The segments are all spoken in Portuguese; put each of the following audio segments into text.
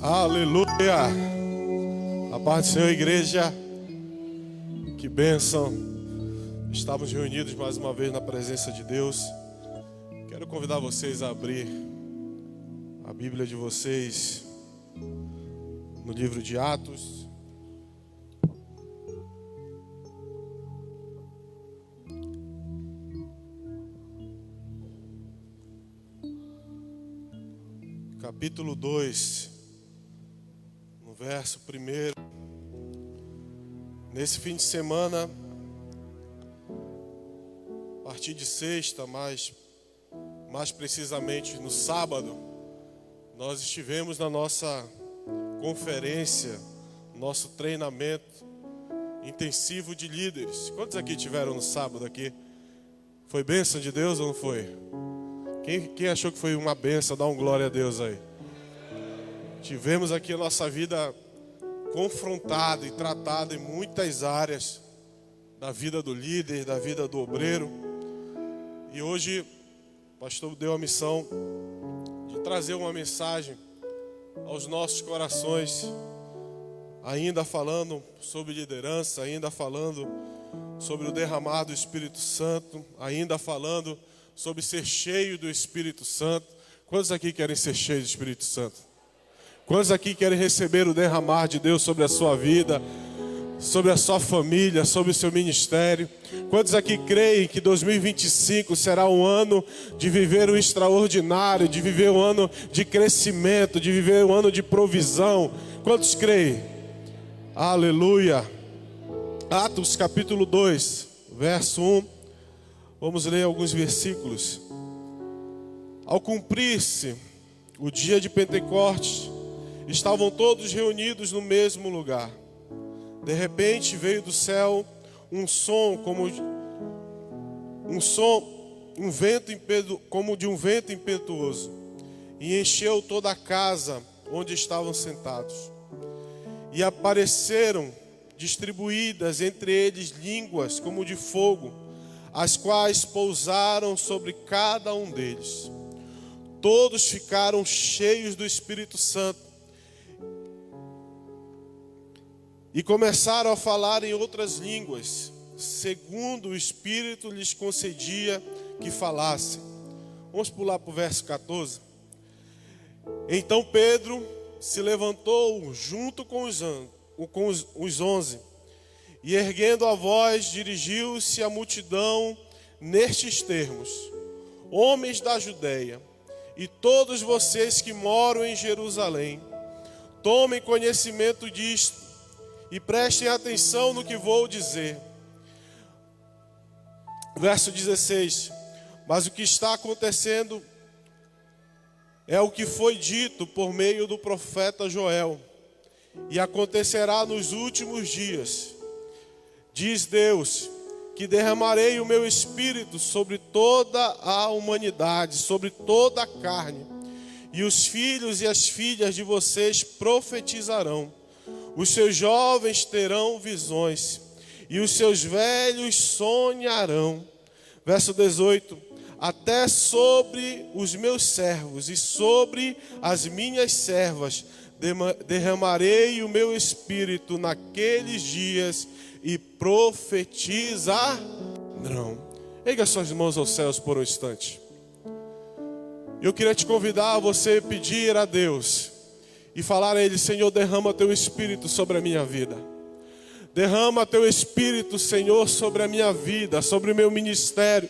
Aleluia! A paz do Senhor, igreja. Que bênção. Estamos reunidos mais uma vez na presença de Deus. Quero convidar vocês a abrir a Bíblia de vocês no livro de Atos. Capítulo 2, no verso 1. Nesse fim de semana, a partir de sexta, mais precisamente no sábado, nós estivemos na nossa conferência, nosso treinamento intensivo de líderes. Quantos aqui tiveram no sábado aqui? Foi bênção de Deus ou não foi? Quem achou que foi uma bênção, dá um glória a Deus aí. Tivemos aqui a nossa vida confrontada e tratada em muitas áreas da vida do líder, da vida do obreiro. E hoje o pastor deu a missão de trazer uma mensagem aos nossos corações, ainda falando sobre liderança, ainda falando sobre o derramar do Espírito Santo, ainda falando sobre ser cheio do Espírito Santo. Quantos aqui querem ser cheios do Espírito Santo? Quantos aqui querem receber o derramar de Deus sobre a sua vida, sobre a sua família, sobre o seu ministério? Quantos aqui creem que 2025 será um ano de viver o extraordinário, de viver um ano de crescimento, de viver um ano de provisão? Quantos creem? Aleluia! Atos capítulo 2, verso 1. Vamos ler alguns versículos. Ao cumprir-se o dia de Pentecostes, estavam todos reunidos no mesmo lugar. De repente veio do céu um som como de um vento impetuoso, e encheu toda a casa onde estavam sentados. E apareceram distribuídas entre eles línguas como de fogo, as quais pousaram sobre cada um deles. Todos ficaram cheios do Espírito Santo e começaram a falar em outras línguas, segundo o Espírito lhes concedia que falassem. Vamos pular para o verso 14. Então Pedro se levantou junto com os 11, e erguendo a voz, dirigiu-se à multidão nestes termos: homens da Judeia, e todos vocês que moram em Jerusalém, tomem conhecimento disto e prestem atenção no que vou dizer. Verso 16. Mas o que está acontecendo é o que foi dito por meio do profeta Joel, e acontecerá nos últimos dias. Diz Deus, que derramarei o meu espírito sobre toda a humanidade, sobre toda a carne. E os filhos e as filhas de vocês profetizarão. Os seus jovens terão visões, e os seus velhos sonharão. Verso 18. Até sobre os meus servos e sobre as minhas servas derramarei o meu espírito naqueles dias, e profetizarão. Erga suas mãos aos céus por um instante. Eu queria te convidar a você pedir a Deus e falar a Ele: Senhor, derrama teu espírito sobre a minha vida. Derrama teu espírito, Senhor, sobre a minha vida, sobre o meu ministério.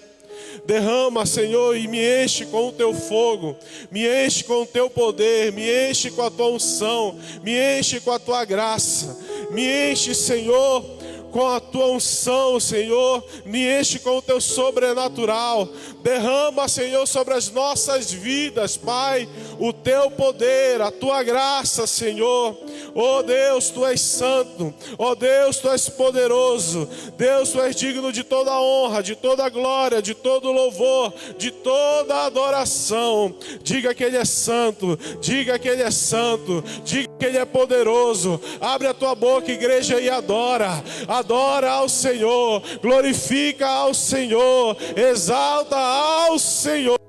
Derrama, Senhor, e me enche com o teu fogo, me enche com o teu poder, me enche com a tua unção, me enche com a tua graça, me enche, Senhor, com a tua unção, Senhor, me enche com o teu sobrenatural. Derrama, Senhor, sobre as nossas vidas, Pai, o teu poder, a tua graça, Senhor. Oh Deus, tu és santo. Oh Deus, tu és poderoso. Deus, tu és digno de toda a honra, de toda a glória, de todo o louvor, de toda a adoração. Diga que Ele é santo, diga que Ele é santo, diga que Ele é poderoso. Abre a tua boca, igreja, e adora. Adora ao Senhor, glorifica ao Senhor, exalta ao Senhor.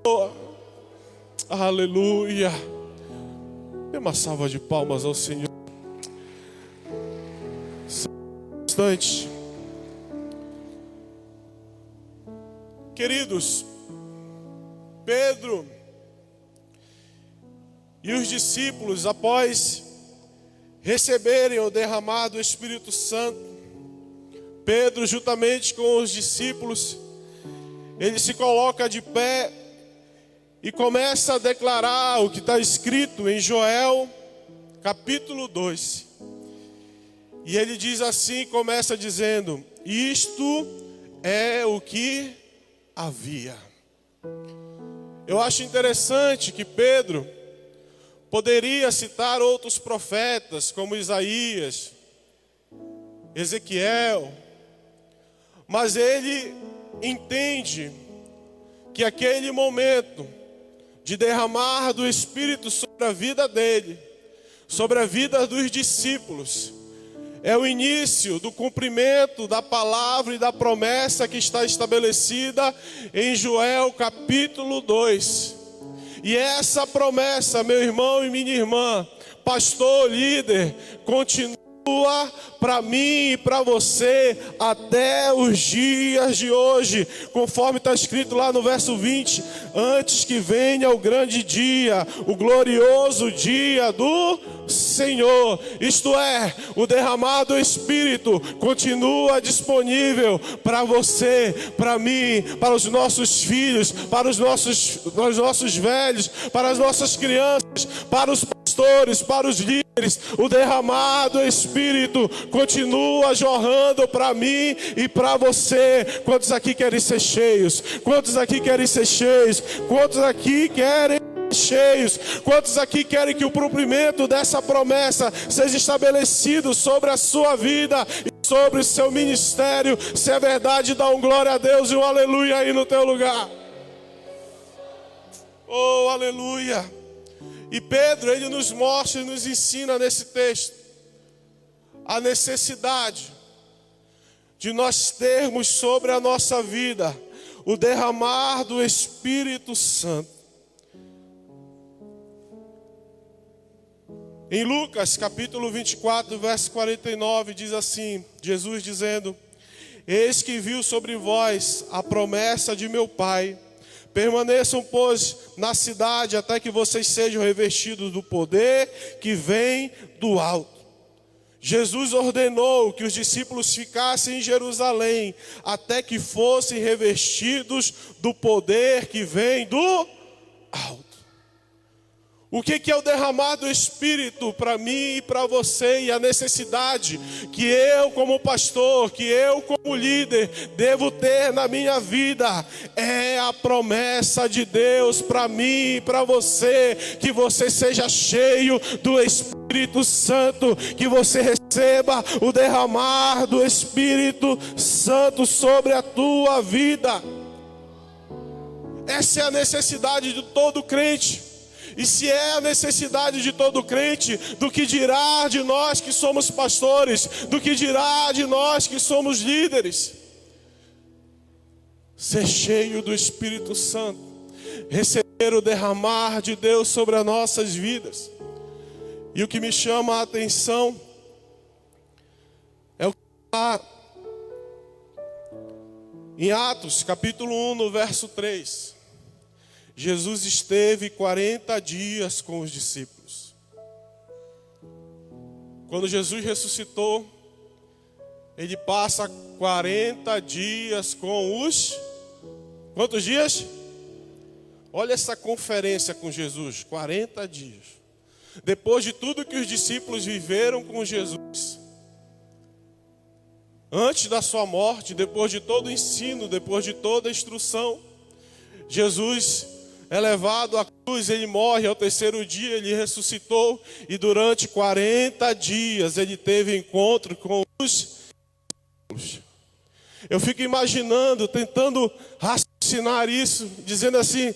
Aleluia. Dê uma salva de palmas ao Senhor. Instante. Queridos, Pedro e os discípulos, após receberem o derramar do Espírito Santo, Pedro, juntamente com os discípulos, ele se coloca de pé e começa a declarar o que está escrito em Joel, capítulo 2. E ele diz assim, começa dizendo: isto é o que havia. Eu acho interessante que Pedro poderia citar outros profetas, como Isaías, Ezequiel, mas ele entende que aquele momento de derramar do Espírito sobre a vida dele, sobre a vida dos discípulos, é o início do cumprimento da palavra e da promessa que está estabelecida em Joel capítulo 2. E essa promessa, meu irmão e minha irmã, pastor, líder, continua para mim e para você até os dias de hoje, conforme está escrito lá no verso 20: antes que venha o grande dia, o glorioso dia do Senhor. Isto é, o derramar do Espírito continua disponível para você, para mim, para os nossos filhos, para os nossos velhos, para as nossas crianças, para os pastores, para os líderes. O derramar do Espírito continua jorrando para mim e para você. Quantos aqui querem ser cheios? Quantos aqui querem ser cheios? Quantos aqui querem cheios? Quantos aqui querem que o cumprimento dessa promessa seja estabelecido sobre a sua vida e sobre o seu ministério? Se é verdade, dá um glória a Deus e um aleluia aí no teu lugar. Oh, aleluia. E Pedro, ele nos mostra e nos ensina nesse texto a necessidade de nós termos sobre a nossa vida o derramar do Espírito Santo. Em Lucas capítulo 24, verso 49, diz assim, Jesus dizendo: eis que viu sobre vós a promessa de meu Pai. Permaneçam, pois, na cidade até que vocês sejam revestidos do poder que vem do alto. Jesus ordenou que os discípulos ficassem em Jerusalém até que fossem revestidos do poder que vem do alto. O que é o derramar do Espírito para mim e para você, e a necessidade que eu como pastor, que eu como líder devo ter na minha vida? É a promessa de Deus para mim e para você, que você seja cheio do Espírito Santo, que você receba o derramar do Espírito Santo sobre a tua vida. Essa é a necessidade de todo crente. E se é a necessidade de todo crente, do que dirá de nós que somos pastores, do que dirá de nós que somos líderes? Ser cheio do Espírito Santo, receber o derramar de Deus sobre as nossas vidas. E o que me chama a atenção é o que está em Atos capítulo 1, no verso 3. Jesus esteve 40 dias com os discípulos. Quando Jesus ressuscitou, ele passa 40 dias com os... Quantos dias? Olha essa conferência com Jesus, 40 dias. Depois de tudo que os discípulos viveram com Jesus, antes da sua morte, depois de todo o ensino, depois de toda a instrução, Jesus é levado à cruz, ele morre, ao terceiro dia ele ressuscitou, e durante 40 dias ele teve encontro com os discípulos. Eu fico imaginando, tentando raciocinar isso, dizendo assim: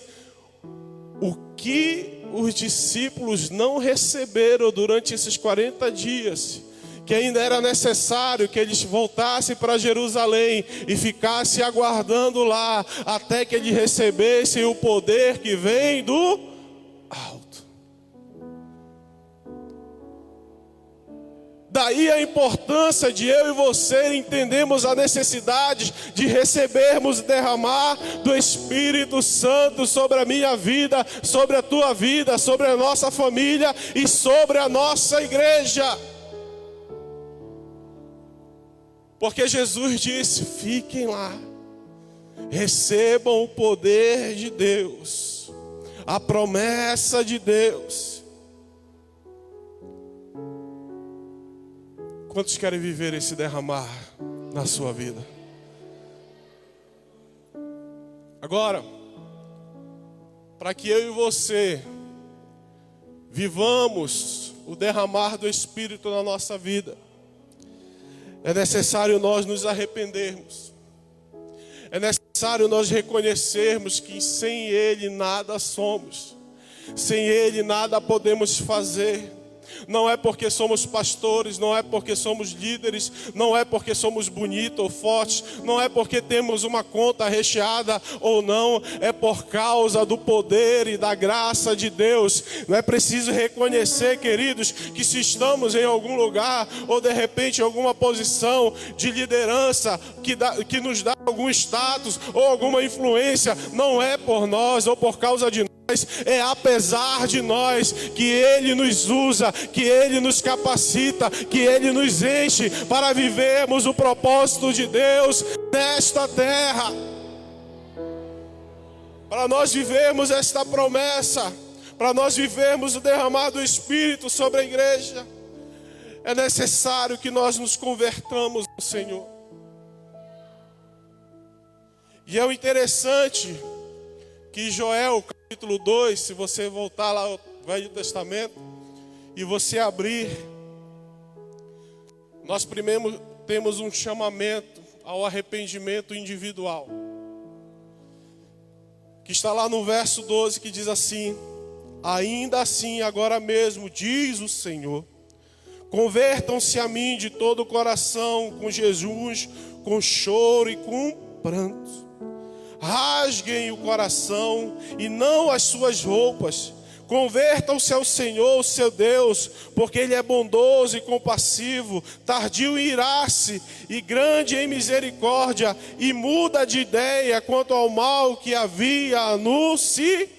o que os discípulos não receberam durante esses 40 dias, que ainda era necessário que eles voltassem para Jerusalém e ficassem aguardando lá até que eles recebessem o poder que vem do alto. Daí a importância de eu e você entendermos a necessidade de recebermos e derramar do Espírito Santo sobre a minha vida, sobre a tua vida, sobre a nossa família e sobre a nossa igreja. Porque Jesus disse: fiquem lá, recebam o poder de Deus, a promessa de Deus. Quantos querem viver esse derramar na sua vida? Agora, para que eu e você vivamos o derramar do Espírito na nossa vida, é necessário nós nos arrependermos. É necessário nós reconhecermos que sem Ele nada somos. Sem Ele nada podemos fazer. Não é porque somos pastores, não é porque somos líderes, não é porque somos bonitos ou fortes, não é porque temos uma conta recheada ou não, é por causa do poder e da graça de Deus. Não é preciso reconhecer, queridos, que se estamos em algum lugar ou de repente em alguma posição de liderança que nos dá algum status ou alguma influência, não é por nós ou por causa de nós. É apesar de nós que Ele nos usa, que Ele nos capacita, que Ele nos enche para vivermos o propósito de Deus nesta terra. Para nós vivermos esta promessa, para nós vivermos o derramar do Espírito sobre a igreja, é necessário que nós nos convertamos ao Senhor. E é o interessante que Joel, capítulo 2, se você voltar lá ao Velho Testamento e você abrir, nós primeiro temos um chamamento ao arrependimento individual, que está lá no verso 12, que diz assim: ainda assim, agora mesmo, diz o Senhor, convertam-se a mim de todo o coração, com jejuns, com choro e com pranto. Rasguem o coração e não as suas roupas. Convertam-se ao Senhor, o seu Deus, porque Ele é bondoso e compassivo, tardio em irar-se e grande em misericórdia, e muda de ideia quanto ao mal que havia anunciado.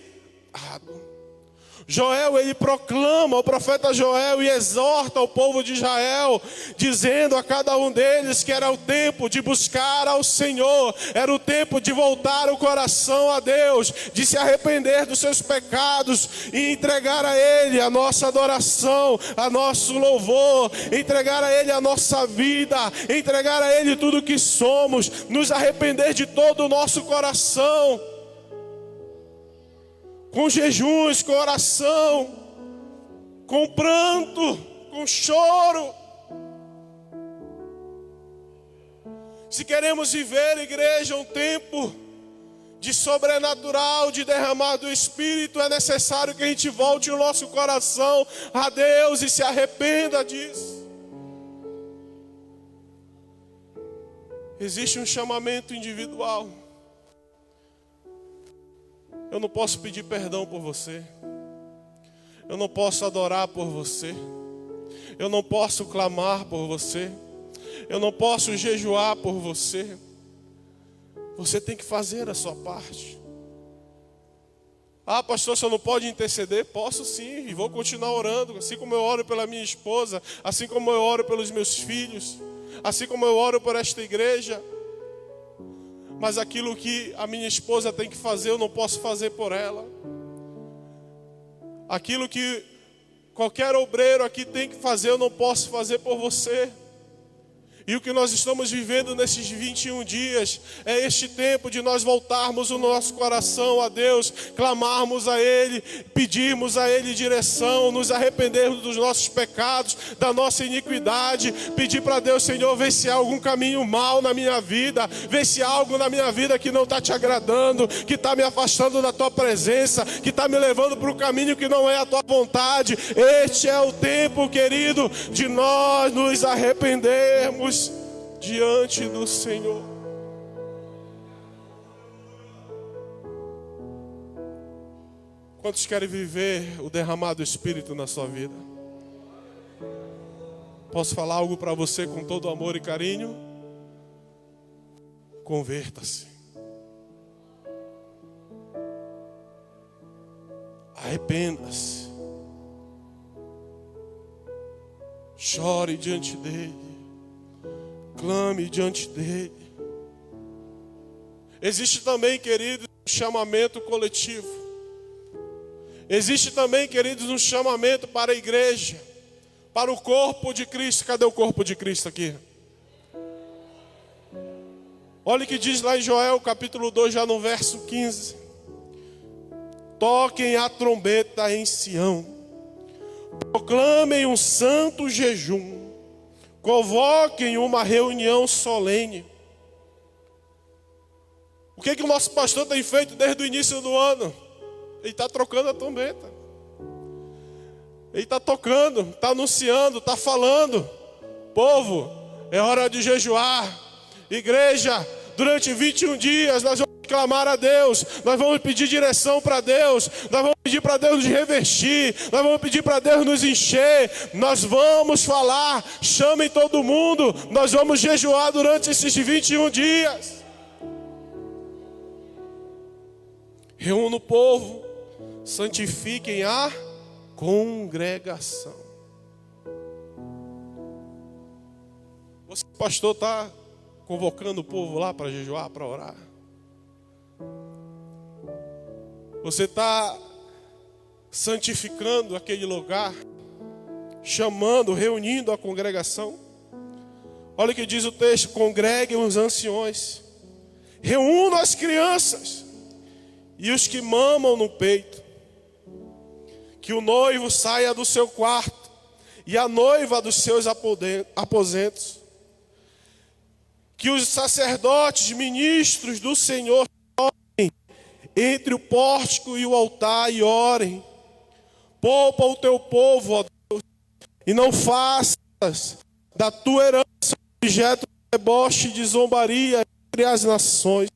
Joel, ele proclama, o profeta Joel, e exorta o povo de Israel, dizendo a cada um deles que era o tempo de buscar ao Senhor, era o tempo de voltar o coração a Deus, de se arrepender dos seus pecados e entregar a Ele a nossa adoração, a nosso louvor, entregar a Ele a nossa vida, entregar a Ele tudo o que somos, nos arrepender de todo o nosso coração, com jejuns, com oração, com pranto, com choro. Se queremos viver, igreja, um tempo de sobrenatural, de derramar do Espírito, é necessário que a gente volte o nosso coração a Deus e se arrependa disso. Existe um chamamento individual. Eu não posso pedir perdão por você. Eu não posso adorar por você. Eu não posso clamar por você. Eu não posso jejuar por você. Você tem que fazer a sua parte. Ah, pastor, você não pode interceder? Posso sim, e vou continuar orando. Assim como eu oro pela minha esposa, assim como eu oro pelos meus filhos, assim como eu oro por esta igreja. Mas aquilo que a minha esposa tem que fazer, eu não posso fazer por ela. Aquilo que qualquer obreiro aqui tem que fazer, eu não posso fazer por você. E o que nós estamos vivendo nesses 21 dias é este tempo de nós voltarmos o nosso coração a Deus, clamarmos a Ele, pedirmos a Ele direção, nos arrependermos dos nossos pecados, da nossa iniquidade, pedir para Deus: Senhor, vê se há algum caminho mau na minha vida, vê se há algo na minha vida que não está te agradando, que está me afastando da Tua presença, que está me levando para o caminho que não é a Tua vontade. Este é o tempo, querido, de nós nos arrependermos diante do Senhor. Quantos querem viver o derramado do Espírito na sua vida? Posso falar algo para você com todo amor e carinho? Converta-se. Arrependa-se. Chore diante dele. Clame diante dele. Existe também, queridos, um chamamento coletivo. Existe também, queridos, um chamamento para a igreja, para o corpo de Cristo. Cadê o corpo de Cristo aqui? Olha o que diz lá em Joel, capítulo 2, já no verso 15. Toquem a trombeta em Sião, proclamem um santo jejum, convoquem uma reunião solene. O que o nosso pastor tem feito desde o início do ano? Ele está trocando a trombeta. Ele está tocando, está anunciando, está falando. Povo, é hora de jejuar. Igreja, durante 21 dias nós vamos clamar a Deus. Nós vamos pedir direção para Deus. Nós vamos pedir para Deus nos revestir. Nós vamos pedir para Deus nos encher. Nós vamos falar. Chamem todo mundo. Nós vamos jejuar durante esses 21 dias. Reúna o povo, santifiquem a congregação. Você, pastor, está convocando o povo lá para jejuar, para orar? Você está santificando aquele lugar, chamando, reunindo a congregação? Olha o que diz o texto: congreguem os anciões, reúnam as crianças e os que mamam no peito, que o noivo saia do seu quarto e a noiva dos seus aposentos, que os sacerdotes, ministros do Senhor, orem entre o pórtico e o altar e orem. Poupa o teu povo, ó Deus, e não faças da tua herança objeto de deboche e de zombaria entre as nações.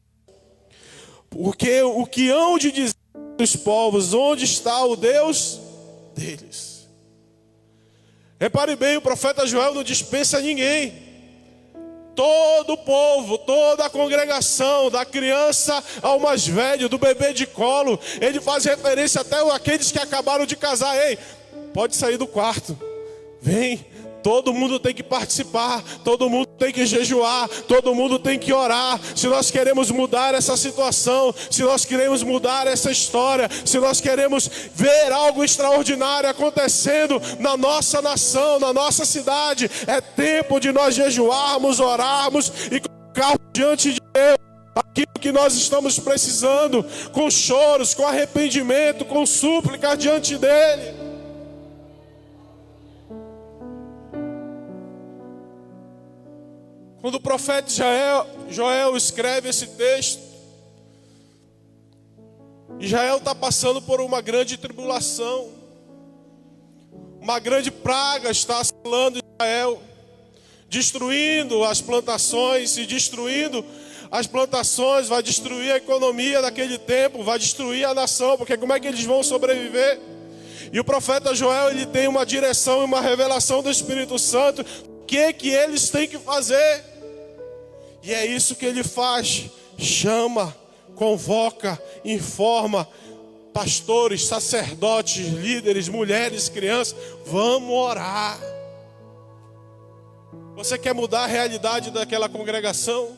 Porque o que hão de dizer os povos, onde está o Deus deles? Repare bem, o profeta Joel não dispensa ninguém. Todo o povo, toda a congregação, da criança ao mais velho, do bebê de colo, ele faz referência até àqueles que acabaram de casar. Ei, pode sair do quarto, vem. Todo mundo tem que participar, todo mundo tem que jejuar, todo mundo tem que orar. Se nós queremos mudar essa situação, se nós queremos mudar essa história, se nós queremos ver algo extraordinário acontecendo na nossa nação, na nossa cidade, é tempo de nós jejuarmos, orarmos e colocarmos diante de Deus aquilo que nós estamos precisando, com choros, com arrependimento, com súplicas diante dEle. Quando o profeta Joel escreve esse texto, Israel está passando por uma grande tribulação, uma grande praga está assolando Israel, destruindo as plantações, e destruindo as plantações vai destruir a economia daquele tempo, vai destruir a nação, porque como é que eles vão sobreviver? E o profeta Joel, ele tem uma direção e uma revelação do Espírito Santo, o que eles têm que fazer. E é isso que ele faz: chama, convoca, informa pastores, sacerdotes, líderes, mulheres, crianças. Vamos orar. Você quer mudar a realidade daquela congregação?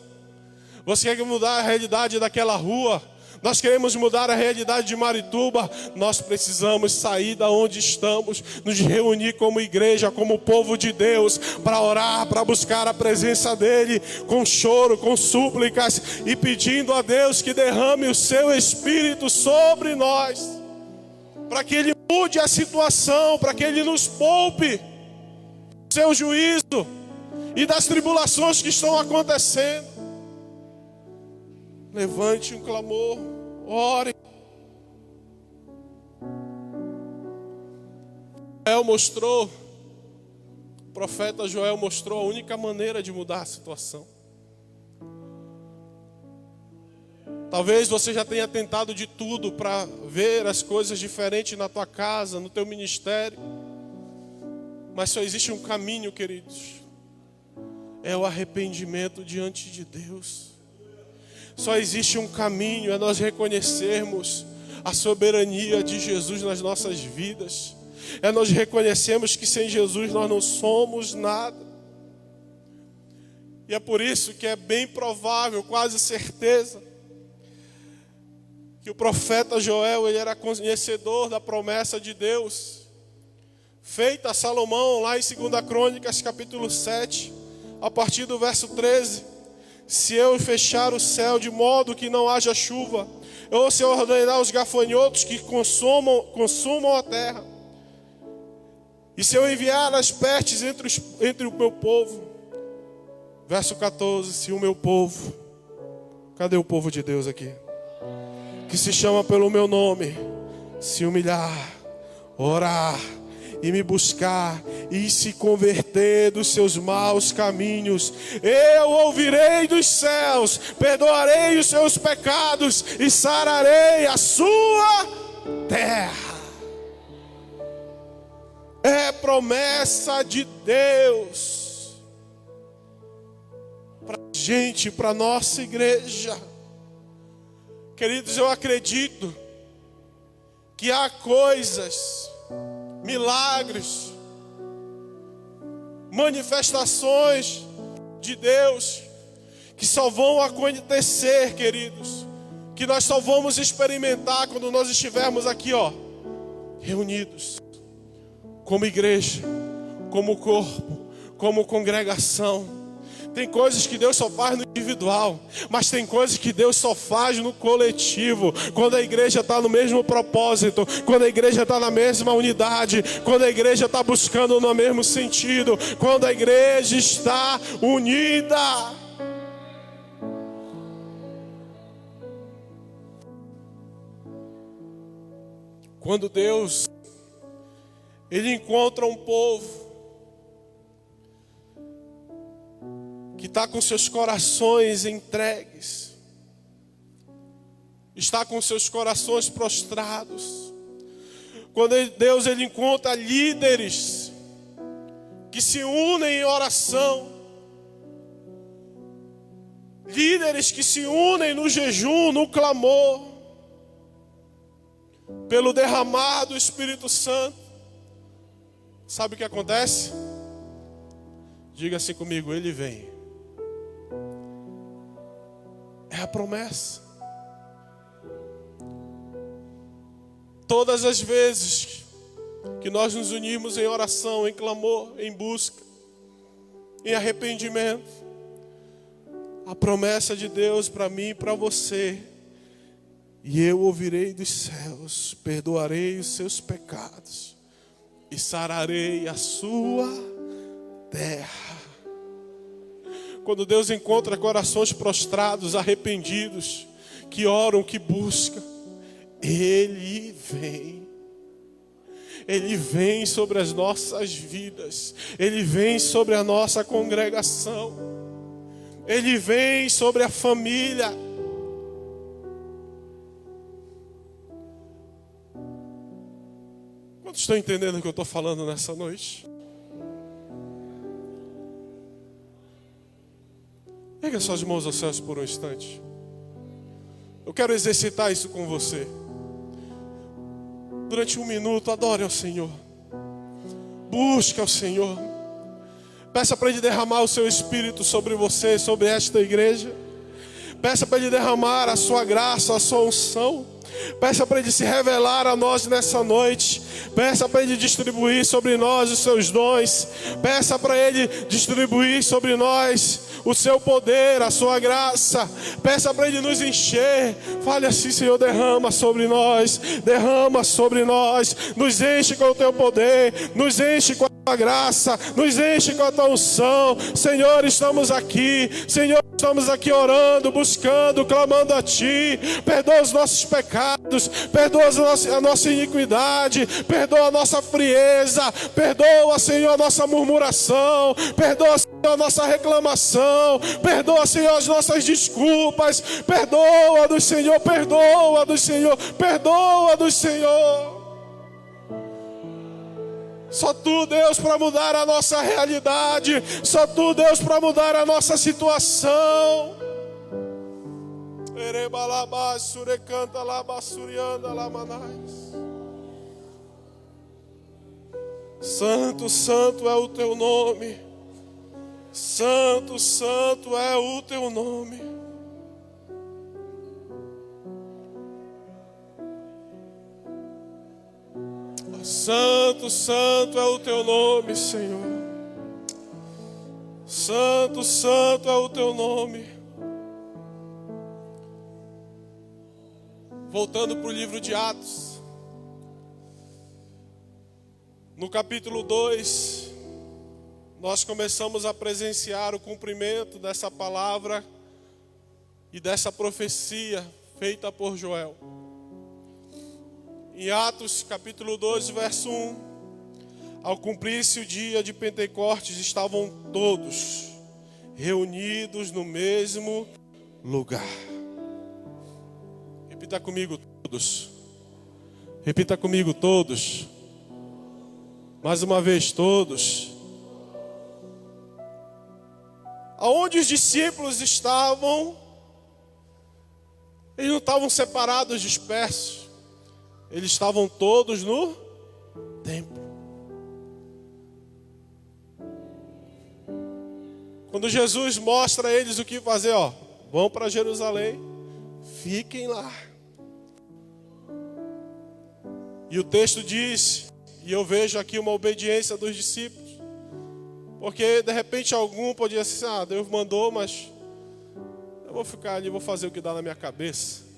Você quer mudar a realidade daquela rua? Nós queremos mudar a realidade de Marituba. Nós precisamos sair da onde estamos, nos reunir como igreja, como povo de Deus, para orar, para buscar a presença dEle, com choro, com súplicas, e pedindo a Deus que derrame o seu Espírito sobre nós, para que Ele mude a situação, para que Ele nos poupe do seu juízo e das tribulações que estão acontecendo. Levante um clamor, ore. O profeta Joel mostrou a única maneira de mudar a situação. Talvez você já tenha tentado de tudo para ver as coisas diferentes na tua casa, no teu ministério, Mas só existe um caminho, queridos. É o arrependimento diante de Deus. Só existe um caminho, é nós reconhecermos a soberania de Jesus nas nossas vidas. É nós reconhecermos que sem Jesus nós não somos nada. E é por isso que é bem provável, quase certeza, que o profeta Joel, ele era conhecedor da promessa de Deus, feita a Salomão lá em 2 Crônicas capítulo 7, a partir do verso 13. Se eu fechar o céu de modo que não haja chuva, ou se eu ordenar os gafanhotos que consumam a terra, e se eu enviar as pestes entre o meu povo, verso 14, se o meu povo, cadê o povo de Deus aqui? Que se chama pelo meu nome, se humilhar, orar e me buscar e se converter dos seus maus caminhos, eu ouvirei dos céus, perdoarei os seus pecados e sararei a sua terra. É promessa de Deus para a gente, para a nossa igreja. Queridos, eu acredito que há coisas, milagres, manifestações de Deus que só vão acontecer, queridos, que nós só vamos experimentar quando nós estivermos aqui, reunidos, como igreja, como corpo, como congregação. Tem coisas que Deus só faz no individual, mas tem coisas que Deus só faz no coletivo. Quando a igreja está no mesmo propósito, quando a igreja está na mesma unidade, quando a igreja está buscando no mesmo sentido, quando a igreja está unida. Quando Deus, Ele encontra um povo que está com seus corações entregues, está com seus corações prostrados. Quando Deus ele encontra líderes que se unem em oração, líderes que se unem no jejum, no clamor, pelo derramar do Espírito Santo, sabe o que acontece? Diga assim comigo, Ele vem. É a promessa. Todas as vezes que nós nos unimos em oração, em clamor, em busca, em arrependimento, a promessa de Deus para mim e para você: e eu ouvirei dos céus, perdoarei os seus pecados e sararei a sua terra. Quando Deus encontra corações prostrados, arrependidos, que oram, que buscam, Ele vem. Ele vem sobre as nossas vidas. Ele vem sobre a nossa congregação. Ele vem sobre a família. Quantos estão entendendo o que eu estou falando nessa noite? Pega suas mãos aos céus por um instante. Eu quero exercitar isso com você. Durante um minuto, adore ao Senhor. Busque ao Senhor. Peça para Ele derramar o seu Espírito sobre você, sobre esta igreja. Peça para Ele derramar a sua graça, a sua unção. Peça para Ele se revelar a nós nessa noite. Peça para Ele distribuir sobre nós os seus dons. Peça para Ele distribuir sobre nós o seu poder, a sua graça. Peça para Ele nos encher. Fale assim: Senhor, derrama sobre nós. Derrama sobre nós. Nos enche com o teu poder. Nos enche com a tua graça. Nos enche com a tua unção. Senhor, estamos aqui. Senhor, estamos aqui orando, buscando, clamando a Ti. Perdoa os nossos pecados. Perdoa a nossa iniquidade. Perdoa a nossa frieza. Perdoa, Senhor, a nossa murmuração. Perdoa, Senhor, a nossa reclamação. Perdoa, Senhor, as nossas desculpas. Perdoa-nos, Senhor. Perdoa-nos, Senhor. Perdoa-nos, Senhor. Só Tu, Deus, para mudar a nossa realidade. Só Tu, Deus, para mudar a nossa situação. Santo, santo é o Teu nome. Santo, santo é o Teu nome. Santo, santo é o Teu nome, Senhor. Santo, santo é o Teu nome. Voltando para o livro de Atos, no capítulo 2, nós começamos a presenciar o cumprimento dessa palavra e dessa profecia feita por Joel. Em Atos capítulo 2, verso 1, ao cumprir-se o dia de Pentecostes, estavam todos reunidos no mesmo lugar. Repita comigo, todos. Repita comigo, todos. Mais uma vez, todos. Aonde os discípulos estavam, eles não estavam separados, dispersos. Eles estavam todos no templo. Quando Jesus mostra a eles o que fazer, vão para Jerusalém, fiquem lá. E o texto diz, e eu vejo aqui uma obediência dos discípulos, porque de repente algum podia dizer assim, Deus mandou, mas eu vou ficar ali, vou fazer o que dá na minha cabeça.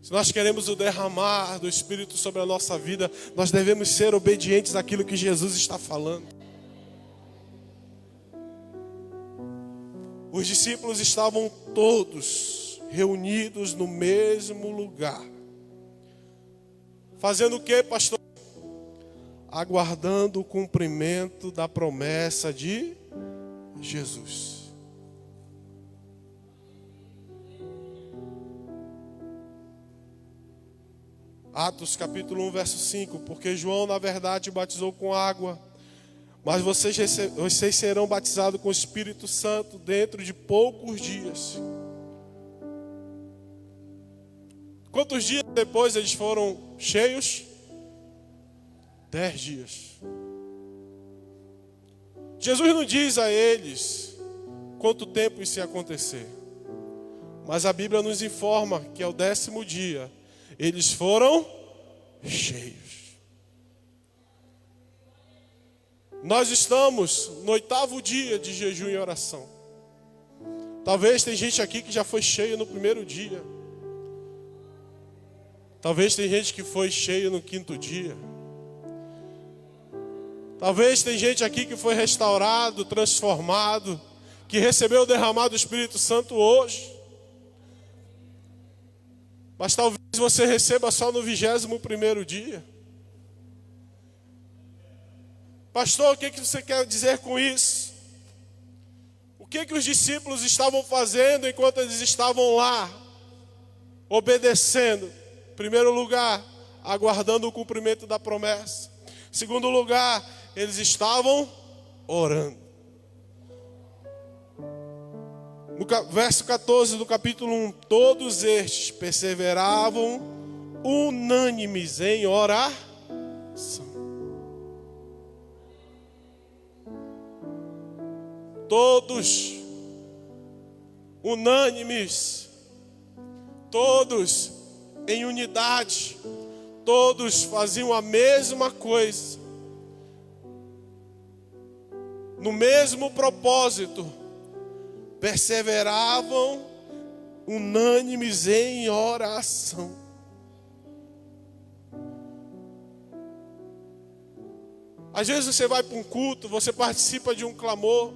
Se nós queremos o derramar do Espírito sobre a nossa vida, nós devemos ser obedientes àquilo que Jesus está falando. Os discípulos estavam todos reunidos no mesmo lugar. Fazendo o que, pastor? Aguardando o cumprimento da promessa de Jesus. Atos capítulo 1, verso 5. Porque João, na verdade, batizou com água, mas vocês serão batizados com o Espírito Santo dentro de poucos dias. Quantos dias depois eles foram cheios? 10 dias. Jesus não diz a eles quanto tempo isso ia acontecer, mas a Bíblia nos informa que ao 10º dia eles foram cheios. Nós estamos no 8º dia de jejum e oração. Talvez tem gente aqui que já foi cheio no primeiro dia. Talvez tem gente que foi cheio no 5º dia. Talvez tem gente aqui que foi restaurado, transformado, que recebeu o derramado do Espírito Santo hoje. Mas talvez você receba só no 21º dia. Pastor, o que você quer dizer com isso? O que os discípulos estavam fazendo enquanto eles estavam lá, obedecendo? Em primeiro lugar, aguardando o cumprimento da promessa. Em segundo lugar, eles estavam orando. No verso 14 do capítulo 1, todos estes perseveravam unânimes em oração. Todos unânimes, todos em unidade, todos faziam a mesma coisa, no mesmo propósito, perseveravam unânimes em oração. Às vezes você vai para um culto, você participa de um clamor,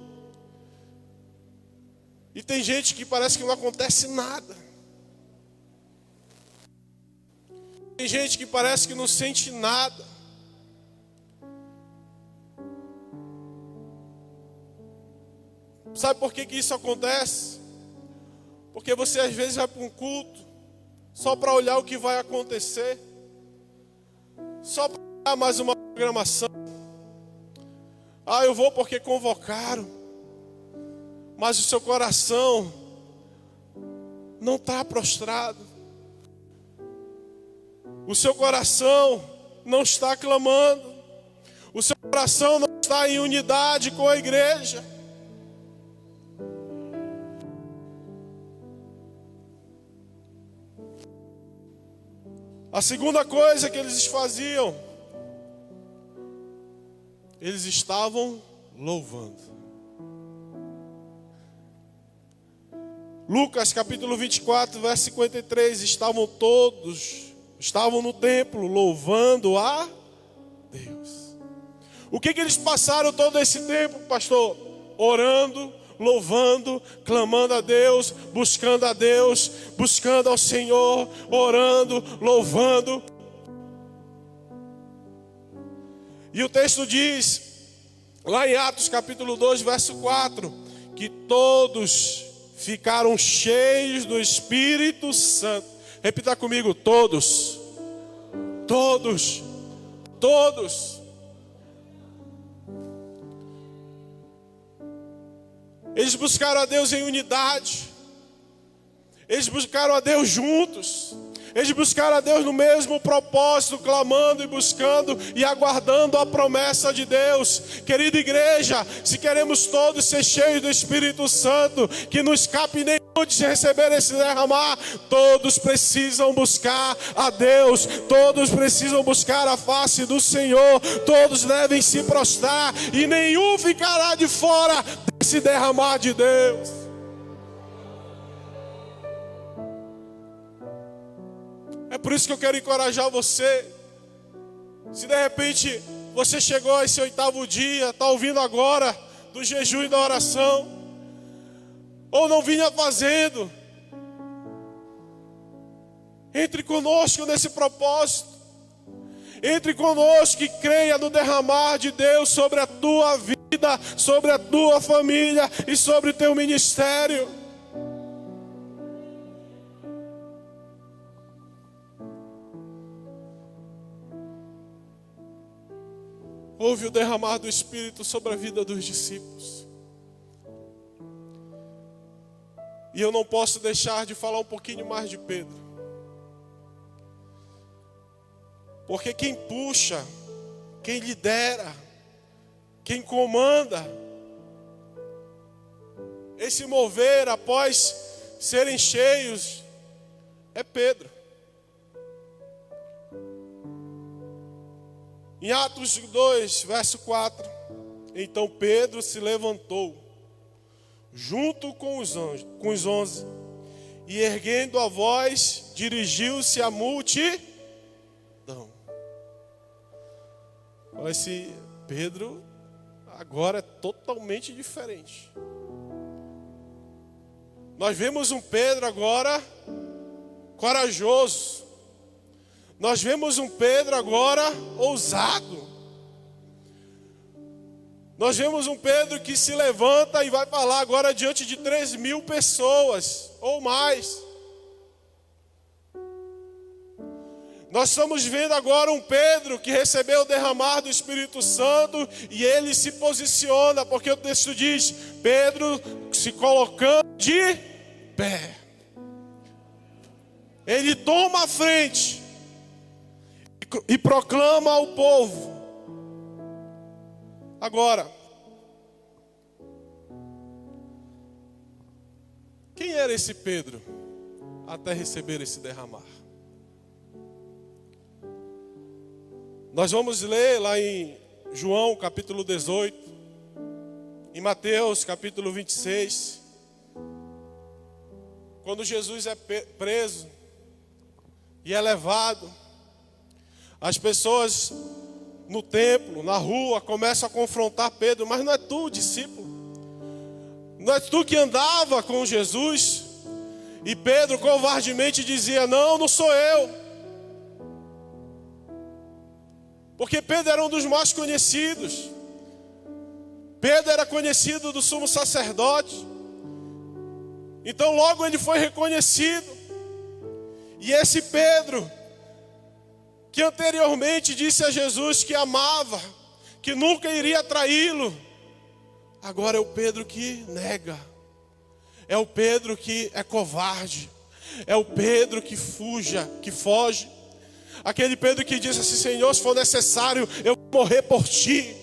e tem gente que parece que não acontece nada. Tem gente que parece que não sente nada. Sabe por que isso acontece? Porque você às vezes vai para um culto só para olhar o que vai acontecer, só para olhar mais uma programação. Ah, eu vou porque convocaram. Mas o seu coração não está prostrado. O seu coração não está clamando. O seu coração não está em unidade com a igreja. A segunda coisa que eles faziam, eles estavam louvando. Lucas capítulo 24, verso 53, estavam no templo louvando a Deus. O que eles passaram todo esse tempo, pastor? Orando, louvando, clamando a Deus, buscando ao Senhor, orando, louvando. E o texto diz, lá em Atos capítulo 2, verso 4, que todos ficaram cheios do Espírito Santo. Repita comigo, todos. Todos. Todos. Eles buscaram a Deus em unidade. Eles buscaram a Deus juntos. Eles buscaram a Deus no mesmo propósito, clamando e buscando e aguardando a promessa de Deus. Querida igreja, se queremos todos ser cheios do Espírito Santo, que não escape nenhum de receber esse derramar, todos precisam buscar a Deus, todos precisam buscar a face do Senhor, todos devem se prostrar e nenhum ficará de fora desse derramar de Deus. É por isso que eu quero encorajar você. Se de repente você chegou a esse 8º dia, está ouvindo agora do jejum e da oração, ou não vinha fazendo, entre conosco nesse propósito. Entre conosco e creia no derramar de Deus sobre a tua vida, sobre a tua família e sobre o teu ministério. Houve o derramar do Espírito sobre a vida dos discípulos. E eu não posso deixar de falar um pouquinho mais de Pedro. Porque quem puxa, quem lidera, quem comanda esse mover após serem cheios é Pedro. Em Atos 2, verso 4, então Pedro se levantou, junto com os 11, e erguendo a voz, dirigiu-se à multidão. Olha, esse Pedro agora é totalmente diferente. Nós vemos um Pedro agora corajoso. Nós vemos um Pedro agora ousado. Nós vemos um Pedro que se levanta e vai falar agora diante de 3.000 pessoas ou mais. Nós estamos vendo agora um Pedro que recebeu o derramar do Espírito Santo e ele se posiciona, porque o texto diz, Pedro se colocando de pé. Ele toma a frente e proclama ao povo. Agora, quem era esse Pedro até receber esse derramar? Nós vamos ler lá em João capítulo 18, em Mateus capítulo 26, quando Jesus é preso e é levado. As pessoas no templo, na rua, começam a confrontar Pedro. Mas não é tu, discípulo? Não é tu que andava com Jesus? E Pedro covardemente dizia, não sou eu. Porque Pedro era um dos mais conhecidos. Pedro era conhecido do sumo sacerdote. Então logo ele foi reconhecido. E esse Pedro que anteriormente disse a Jesus que amava, que nunca iria traí-lo, agora é o Pedro que nega, é o Pedro que é covarde, é o Pedro que foge, aquele Pedro que diz assim: Senhor, se for necessário, eu vou morrer por ti.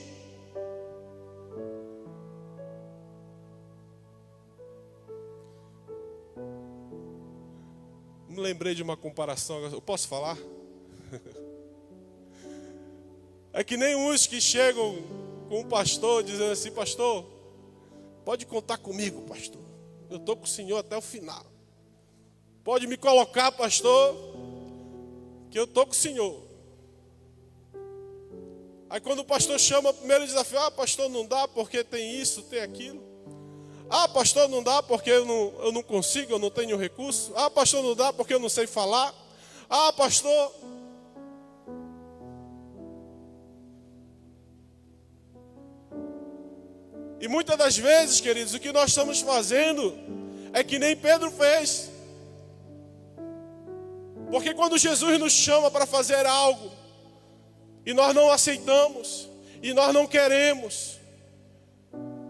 Me lembrei de uma comparação, eu posso falar? É que nem uns que chegam com um pastor dizendo assim: pastor, pode contar comigo, pastor, eu estou com o senhor até o final. Pode me colocar, pastor, que eu estou com o senhor. Aí quando o pastor chama o primeiro desafio: ah, pastor, não dá porque tem isso, tem aquilo. Ah, pastor, não dá porque eu não consigo, eu não tenho recurso. Ah, pastor, não dá porque eu não sei falar. Ah, pastor. E muitas das vezes, queridos, o que nós estamos fazendo é que nem Pedro fez. Porque quando Jesus nos chama para fazer algo, e nós não aceitamos, e nós não queremos,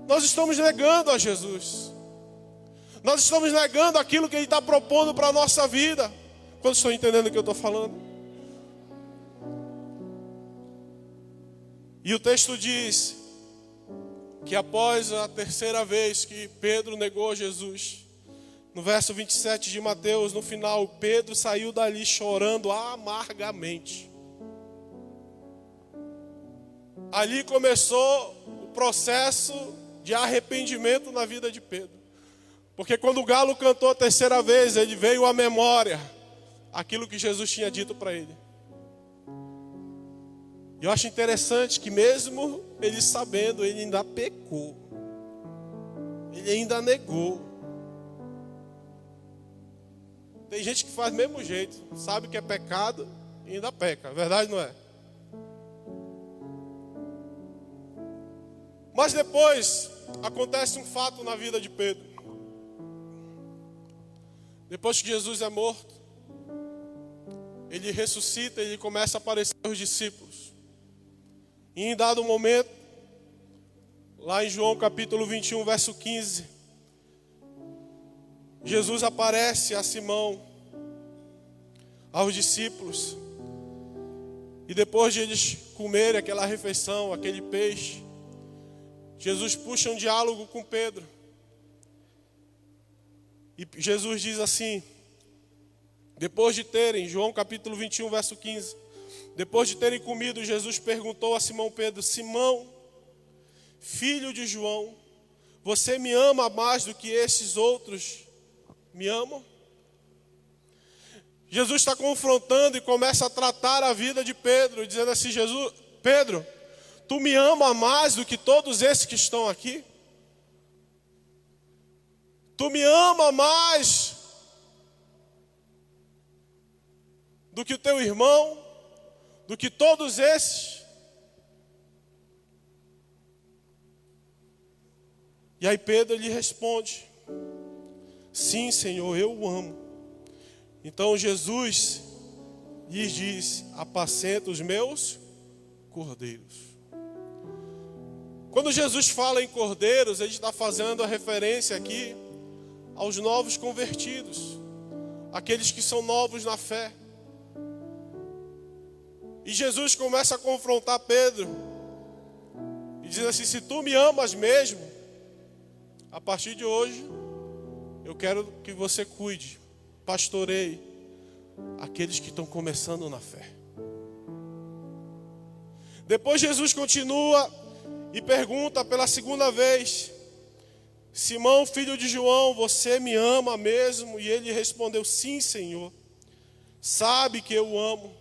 nós estamos negando a Jesus. Nós estamos negando aquilo que Ele está propondo para a nossa vida. Quantos estão entendendo o que eu estou falando? E o texto diz que após a terceira vez que Pedro negou Jesus, no verso 27 de Mateus, no final, Pedro saiu dali chorando amargamente. Ali começou o processo de arrependimento na vida de Pedro. Porque quando o galo cantou a terceira vez, ele veio à memória aquilo que Jesus tinha dito para ele. E eu acho interessante que mesmo ele sabendo, ele ainda pecou. Ele ainda negou. Tem gente que faz do mesmo jeito, sabe que é pecado e ainda peca, verdade não é? Mas depois acontece um fato na vida de Pedro. Depois que Jesus é morto, ele ressuscita, ele começa a aparecer aos discípulos. E em dado momento, lá em João capítulo 21, verso 15, Jesus aparece a Simão, aos discípulos. E depois de eles comerem aquela refeição, aquele peixe, Jesus puxa um diálogo com Pedro. E Jesus diz assim, depois de terem, João capítulo 21, verso 15, depois de terem comido, Jesus perguntou a Simão Pedro: Simão, filho de João, você me ama mais do que esses outros me amam? Jesus está confrontando e começa a tratar a vida de Pedro, dizendo assim: Pedro, tu me ama mais do que todos esses que estão aqui? Tu me ama mais do que o teu irmão, do que todos esses? E aí Pedro lhe responde: sim, Senhor, eu o amo. Então Jesus lhes diz: apacenta os meus cordeiros. Quando Jesus fala em cordeiros, ele está fazendo a referência aqui aos novos convertidos, aqueles que são novos na fé. E Jesus começa a confrontar Pedro e diz assim: se tu me amas mesmo, a partir de hoje eu quero que você cuide, pastoreie aqueles que estão começando na fé. Depois Jesus continua e pergunta pela segunda vez: Simão, filho de João, você me ama mesmo? E ele respondeu: sim, Senhor, sabe que eu o amo.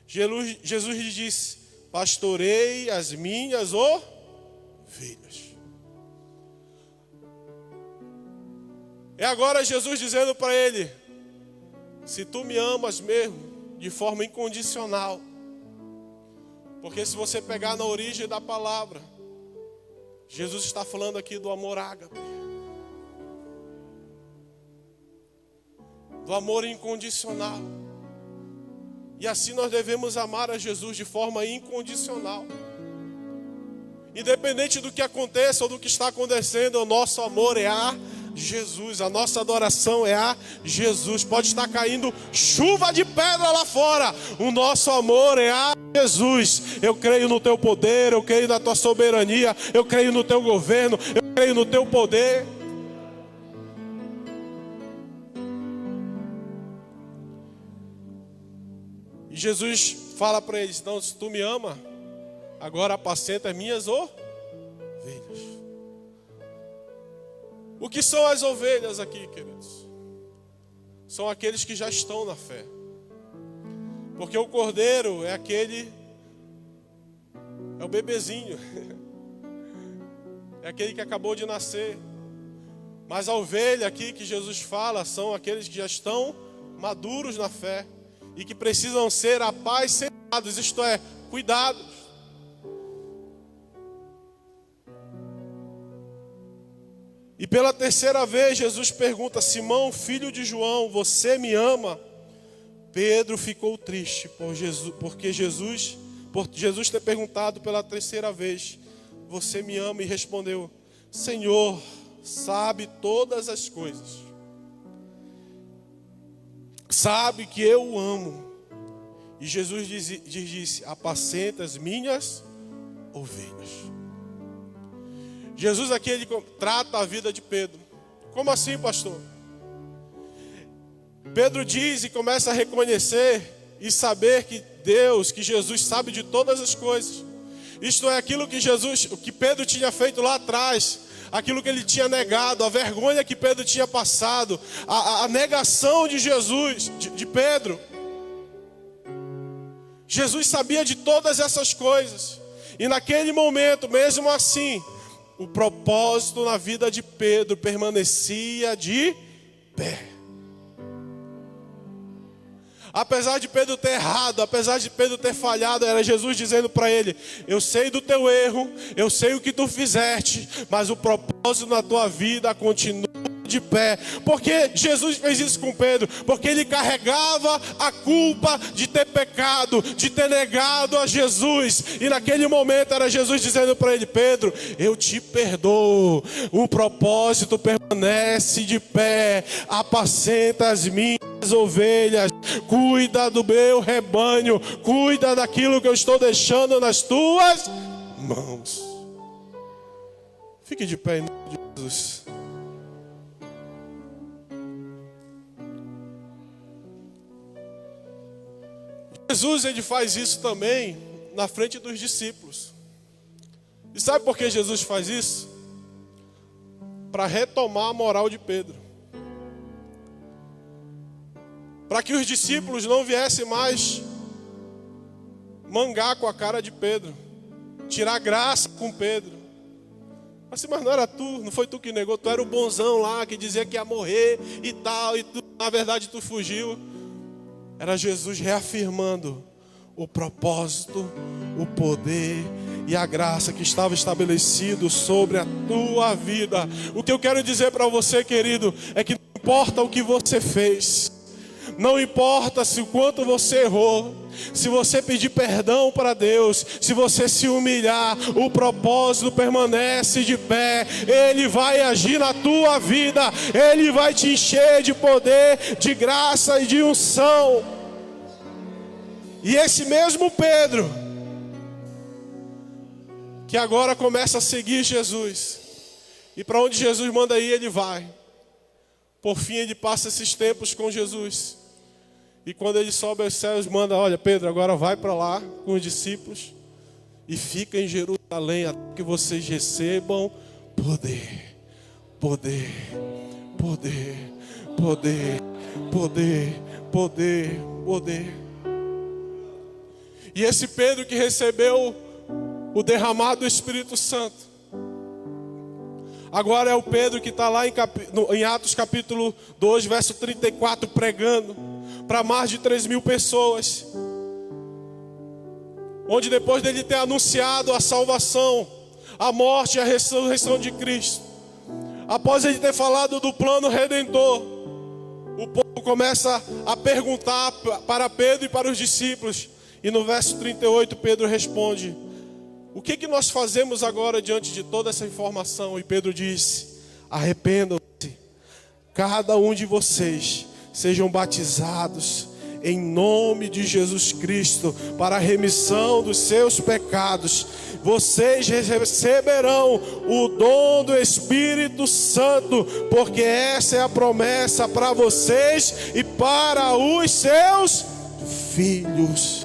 Jesus lhe disse: pastorei as minhas ovelhas. É agora Jesus dizendo para ele: se tu me amas mesmo, de forma incondicional, porque se você pegar na origem da palavra, Jesus está falando aqui do amor ágape, do amor incondicional. E assim nós devemos amar a Jesus de forma incondicional. Independente do que aconteça ou do que está acontecendo, o nosso amor é a Jesus, a nossa adoração é a Jesus. Pode estar caindo chuva de pedra lá fora, o nosso amor é a Jesus. Eu creio no teu poder, eu creio na tua soberania, eu creio no teu governo, eu creio no teu poder. E Jesus fala para eles: não, se tu me ama, agora apacenta as minhas ovelhas. O que são as ovelhas aqui, queridos? São aqueles que já estão na fé. Porque o cordeiro é o bebezinho. É aquele que acabou de nascer. Mas a ovelha aqui que Jesus fala são aqueles que já estão maduros na fé e que precisam ser apacentados, isto é, cuidados. E pela terceira vez Jesus pergunta: Simão, filho de João, você me ama? Pedro ficou triste por Jesus ter perguntado pela terceira vez: você me ama? E respondeu: Senhor, sabe todas as coisas. Sabe que eu o amo. E Jesus disse: apacenta as minhas ovelhas. Jesus aqui, ele trata a vida de Pedro. Como assim, pastor? Pedro diz e começa a reconhecer e saber que Jesus sabe de todas as coisas. Isto é, aquilo que Pedro tinha feito lá atrás, aquilo que ele tinha negado, a vergonha que Pedro tinha passado, a negação de Jesus, de Pedro. Jesus sabia de todas essas coisas. E naquele momento, mesmo assim, o propósito na vida de Pedro permanecia de pé. Apesar de Pedro ter errado, apesar de Pedro ter falhado, era Jesus dizendo para ele: eu sei do teu erro, eu sei o que tu fizeste, mas o propósito na tua vida continua de pé. Porque Jesus fez isso com Pedro? Porque ele carregava a culpa de ter pecado, de ter negado a Jesus. E naquele momento era Jesus dizendo para ele: Pedro, eu te perdoo, o propósito permanece de pé, apacenta as minhas ovelhas, cuida do meu rebanho, cuida daquilo que eu estou deixando nas tuas mãos. Fique de pé em nome de Jesus. Jesus, ele faz isso também na frente dos discípulos. E sabe por que Jesus faz isso? Para retomar a moral de Pedro. Para que os discípulos não viessem mais mangar com a cara de Pedro, tirar graça com Pedro. Mas não era tu, não foi tu que negou, tu era o bonzão lá que dizia que ia morrer e tal, e tu, na verdade tu fugiu. Era Jesus reafirmando o propósito, o poder e a graça que estava estabelecido sobre a tua vida. O que eu quero dizer para você, querido, é que não importa o que você fez, não importa se o quanto você errou, se você pedir perdão para Deus, se você se humilhar, o propósito permanece de pé. Ele vai agir na tua vida, Ele vai te encher de poder, de graça e de unção. E esse mesmo Pedro, que agora começa a seguir Jesus, e para onde Jesus manda ir, ele vai. Por fim, ele passa esses tempos com Jesus. E quando ele sobe aos céus, manda: olha, Pedro, agora vai para lá com os discípulos e fica em Jerusalém até que vocês recebam poder, poder, poder, poder, poder, poder, poder. E esse Pedro que recebeu o derramado do Espírito Santo, agora é o Pedro que está lá em Atos capítulo 2, verso 34, pregando para mais de 3.000 pessoas. Onde depois dele ter anunciado a salvação, a morte e a ressurreição de Cristo, após ele ter falado do plano redentor, o povo começa a perguntar para Pedro e para os discípulos. E no verso 38 Pedro responde: o que nós fazemos agora diante de toda essa informação? E Pedro disse: arrependam-se, cada um de vocês, sejam batizados em nome de Jesus Cristo para a remissão dos seus pecados. Vocês receberão o dom do Espírito Santo, porque essa é a promessa para vocês e para os seus filhos.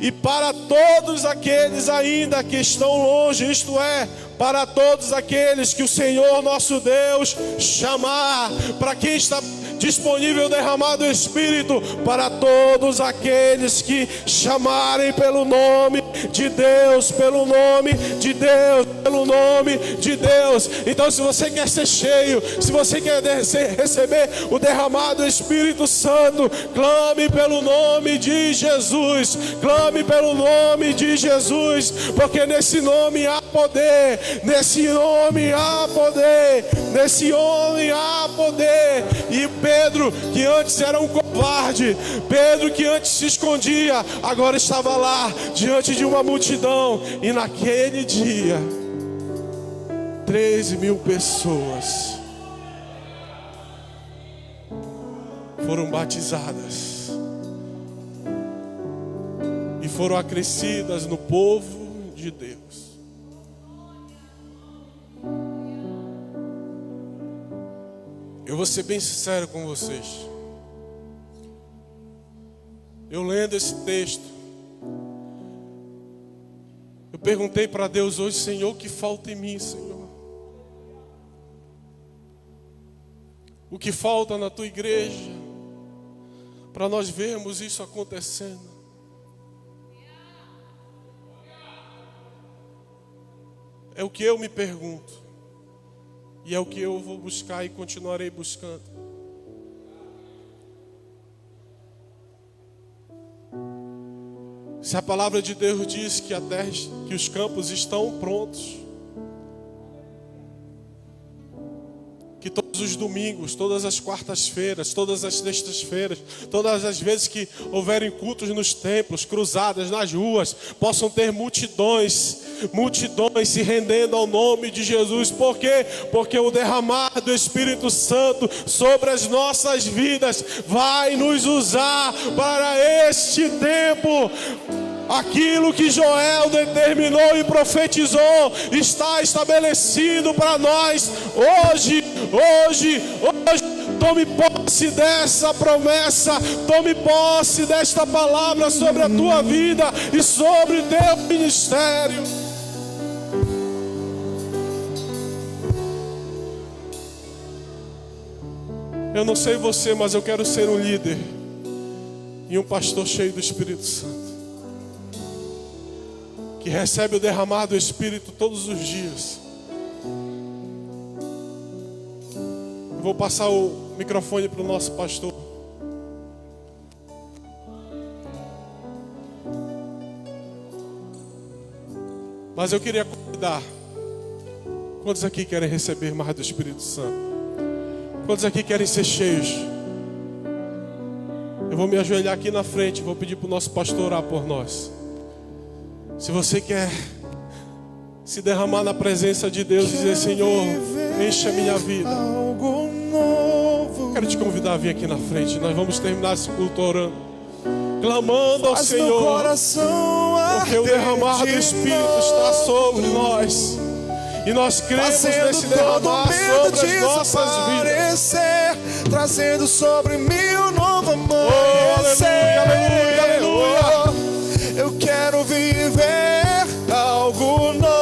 E para todos aqueles ainda que estão longe, isto é, para todos aqueles que o Senhor nosso Deus chamar, para quem está disponível derramado o Espírito, para todos aqueles que chamarem pelo nome de Deus, pelo nome de Deus, pelo nome de Deus. Então, se você quer ser cheio, se você quer receber o derramado Espírito Santo, clame pelo nome de Jesus, clame pelo nome de Jesus, porque nesse nome há poder, nesse nome há poder, nesse nome há poder. E Pedro, que antes era um covarde, Pedro que antes se escondia, agora estava lá diante de uma multidão. E naquele dia 13.000 pessoas foram batizadas e foram acrescidas no povo de Deus. Eu vou ser bem sincero com vocês. Eu lendo esse texto, eu perguntei para Deus hoje: Senhor, o que falta em mim, Senhor? O que falta na tua igreja para nós vermos isso acontecendo? É o que eu me pergunto. E é o que eu vou buscar e continuarei buscando. Se a palavra de Deus diz que a terra, que os campos estão prontos, que todos os domingos, todas as quartas-feiras, todas as sextas-feiras, todas as vezes que houverem cultos nos templos, cruzadas nas ruas, possam ter multidões se rendendo ao nome de Jesus. Por quê? Porque o derramar do Espírito Santo sobre as nossas vidas vai nos usar para este tempo. Aquilo que Joel determinou e profetizou está estabelecido para nós hoje. Tome posse dessa promessa, tome posse desta palavra sobre a tua vida e sobre o teu ministério. Eu não sei você, mas eu quero ser um líder e um pastor cheio do Espírito Santo, que recebe o derramar do Espírito todos os dias. Eu vou passar o microfone para o nosso pastor. Mas eu queria convidar, quantos aqui querem receber mais do Espírito Santo? Quantos aqui querem ser cheios? Eu vou me ajoelhar aqui na frente, vou pedir para o nosso pastor orar por nós. Se você quer se derramar na presença de Deus e dizer: Senhor, enche a minha vida, quero te convidar a vir aqui na frente. Nós vamos terminar esse culto orando, clamando ao Senhor, porque o derramar do Espírito está sobre nós. E nós cremos nesse derramar sobre as nossas vidas, trazendo sobre mim um novo amanhecer. Oh, aleluia, aleluia, aleluia. Eu quero viver algo novo.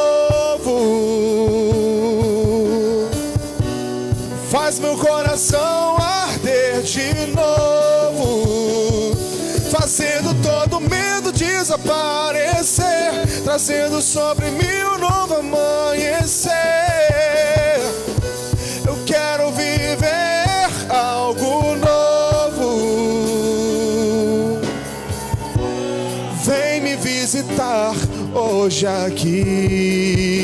Faz meu coração arder de novo, fazendo todo medo desaparecer, trazendo sobre mim um novo amanhecer. Eu quero viver algo novo. Vem me visitar hoje aqui.